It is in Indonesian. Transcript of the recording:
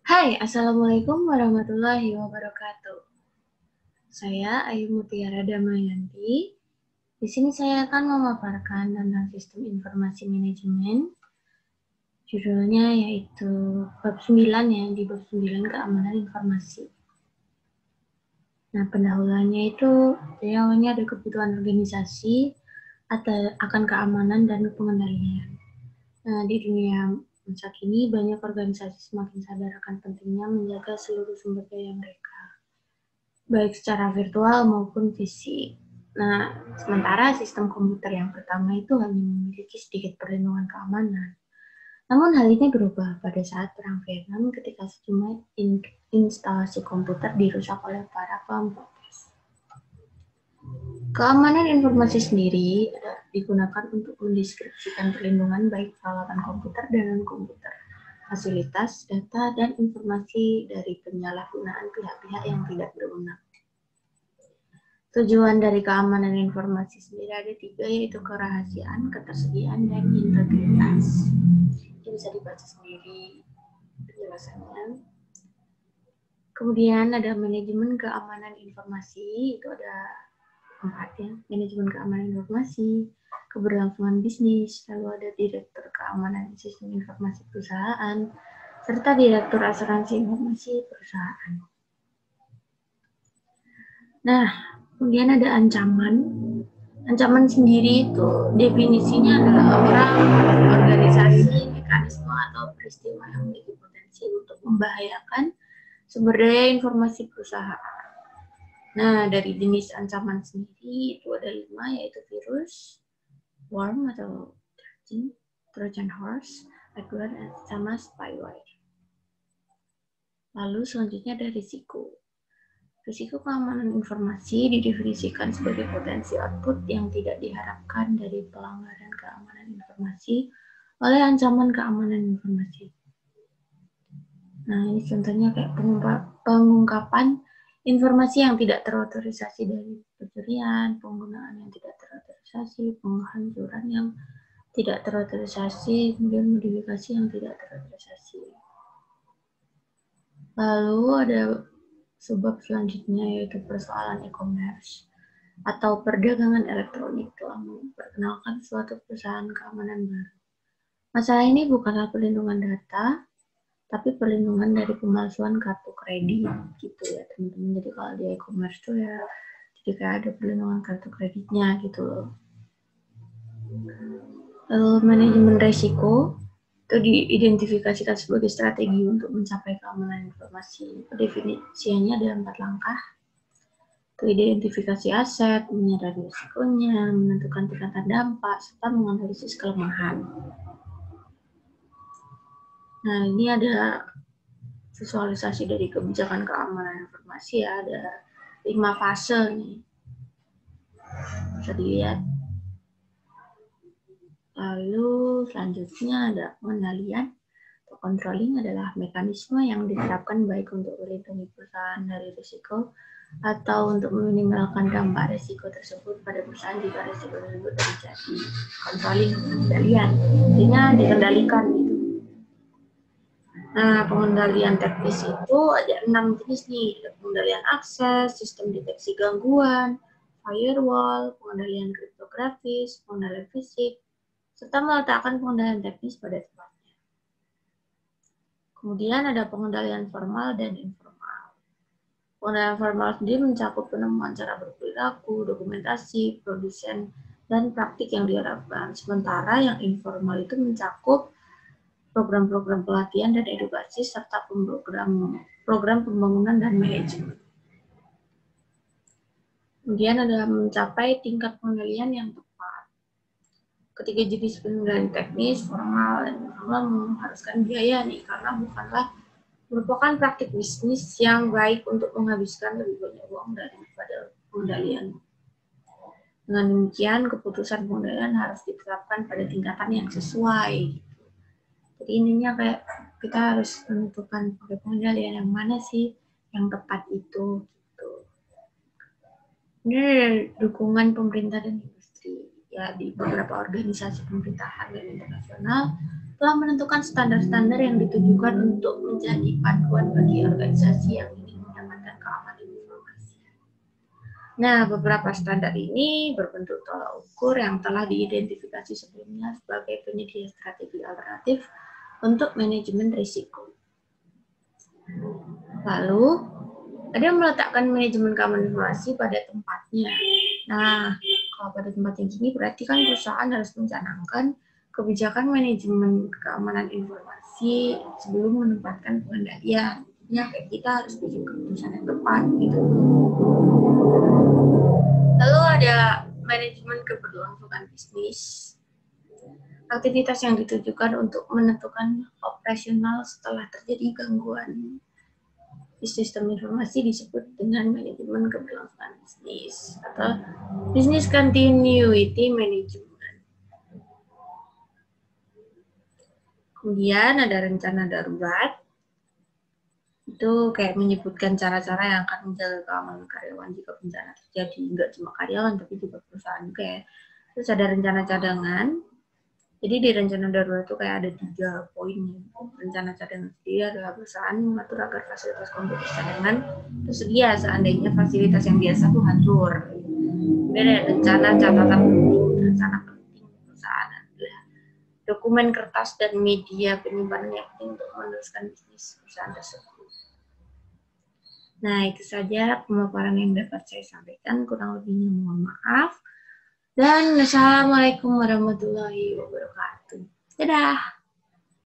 Hai, Assalamualaikum warahmatullahi wabarakatuh. Saya Ayu Mutiara Damayanti. Di sini saya akan memaparkan tentang sistem informasi manajemen. Judulnya yaitu bab 9 ya, di bab 9 keamanan informasi. Nah, pendahuluannya itu awalnya ada kebutuhan organisasi akan keamanan dan pengendalian. Nah, di dunia masa kini banyak organisasi semakin sadar akan pentingnya menjaga seluruh sumber daya mereka, baik secara virtual maupun fisik. Nah, sementara sistem komputer yang pertama itu hanya memiliki sedikit perlindungan keamanan. Namun hal ini berubah pada saat Perang Vietnam ketika sejumlah instalasi komputer dirusak oleh para pemrotes. Keamanan informasi sendiri digunakan untuk mendeskripsikan perlindungan baik peralatan komputer dan non-komputer, fasilitas, data, dan informasi dari penyalahgunaan pihak-pihak yang tidak berwenang. Tujuan dari keamanan informasi sendiri ada 3, yaitu kerahasiaan, ketersediaan, dan integritas. Ini bisa dibaca sendiri penjelasannya. Kemudian ada manajemen keamanan informasi, itu ada 4 ya, manajemen keamanan informasi, keberlangsungan bisnis, lalu ada direktur keamanan sistem informasi perusahaan, serta direktur asuransi informasi perusahaan. Nah, kemudian ada ancaman. Ancaman sendiri itu definisinya adalah orang, organisasi, mekanisme, atau peristiwa yang memiliki potensi untuk membahayakan sumber daya informasi perusahaan. Nah, dari jenis ancaman sendiri itu ada 5, yaitu virus, worm atau Trojan horse, adware, sama spyware. Lalu selanjutnya ada risiko. Risiko keamanan informasi didefinisikan sebagai potensi output yang tidak diharapkan dari pelanggaran keamanan informasi oleh ancaman keamanan informasi. Nah, ini contohnya kayak pengungkapan informasi yang tidak terotorisasi dari pencurian, penggunaan yang tidak terotorisasi, penghancuran yang tidak terotorisasi, kemudian modifikasi yang tidak terotorisasi. Lalu ada sebab selanjutnya yaitu persoalan e-commerce atau perdagangan elektronik telah memperkenalkan suatu perusahaan keamanan baru. Masalah ini bukanlah perlindungan data, tapi perlindungan dari pemalsuan kartu kredit gitu ya teman-teman. Jadi kalau di e-commerce tuh ya jadi kayak ada perlindungan kartu kreditnya gitu loh. Lalu manajemen resiko itu diidentifikasikan sebagai strategi untuk mencapai keamanan informasi. Definisinya ada 4 langkah. Itu identifikasi aset, menyadari risikonya, menentukan tingkatan dampak, serta menganalisis kelemahan. Nah, ini ada visualisasi dari kebijakan keamanan informasi ya, ada 5 fase nih. Bisa dilihat. Lalu selanjutnya ada pengendalian. Controlling adalah mekanisme yang diterapkan baik untuk melindungi perusahaan dari risiko atau untuk meminimalkan dampak risiko tersebut pada perusahaan jika risiko tersebut terjadi. Controlling, pengendalian, artinya dikendalikan gitu. Nah, pengendalian teknis itu ada 6 jenis nih. Pengendalian akses, sistem deteksi gangguan, firewall, pengendalian kriptografis, pengendalian fisik, serta meletakkan pengendalian teknis pada tempatnya. Kemudian ada pengendalian formal dan informal. Pengendalian formal sendiri mencakup penemuan cara berperilaku, dokumentasi, produsen, dan praktik yang diharapkan. Sementara yang informal itu mencakup program-program pelatihan dan edukasi, serta program pembangunan dan manajemen. Kemudian ada mencapai tingkat pengendalian yang tepat. Ketiga jenis pengendalian teknis, formal, dan informal mengharuskan biaya nih, karena bukanlah merupakan praktik bisnis yang baik untuk menghabiskan lebih banyak uang daripada pengendalian. Dengan demikian, keputusan pengendalian harus diterapkan pada tingkatan yang sesuai. Jadi ininya kayak kita harus menentukan pakai pengendalian yang mana sih yang tepat itu. Gitu. Ini ada dukungan pemerintah dan industri ya di beberapa organisasi pemerintahan dan internasional. telah menentukan standar-standar yang ditujukan untuk menjadi panduan bagi organisasi yang ingin mendapatkan keamanan informasi. Nah, beberapa standar ini berbentuk tolak ukur yang telah diidentifikasi sebelumnya sebagai penyedia strategi alternatif untuk manajemen risiko. Lalu, ada yang meletakkan manajemen keamanan informasi pada tempatnya. Nah, kalau pada tempat yang gini berarti kan perusahaan harus mencanangkan kebijakan manajemen keamanan informasi sebelum menempatkan pengendalian. Ya, kayak kita harus bikin keputusan yang tepat gitu. Lalu ada manajemen keberlangsungan bisnis. Aktivitas yang ditujukan untuk menentukan operasional setelah terjadi gangguan di sistem informasi disebut dengan manajemen keberlangsungan bisnis atau business continuity management. Kemudian ada rencana darurat. Itu kayak menyebutkan cara-cara yang akan menjaga keamanan karyawan jika bencana terjadi, nggak cuma karyawan tapi juga perusahaan juga ya. Terus ada rencana cadangan. Jadi di rencana darurat itu kayak ada 3 poin. Rencana cadangan sendiri adalah perusahaan mengatur agar fasilitas komputer cadangan tersedia seandainya fasilitas yang biasa itu hancur. Kemudian ada rencana catatan penting. Rencana penting perusahaan adalah dokumen kertas dan media penyimpanan yang penting untuk meneruskan bisnis perusahaan tersebut. Nah, itu saja pemaparan yang dapat saya sampaikan. Kurang lebihnya mohon maaf. Dan assalamualaikum warahmatullahi wabarakatuh. Dadah.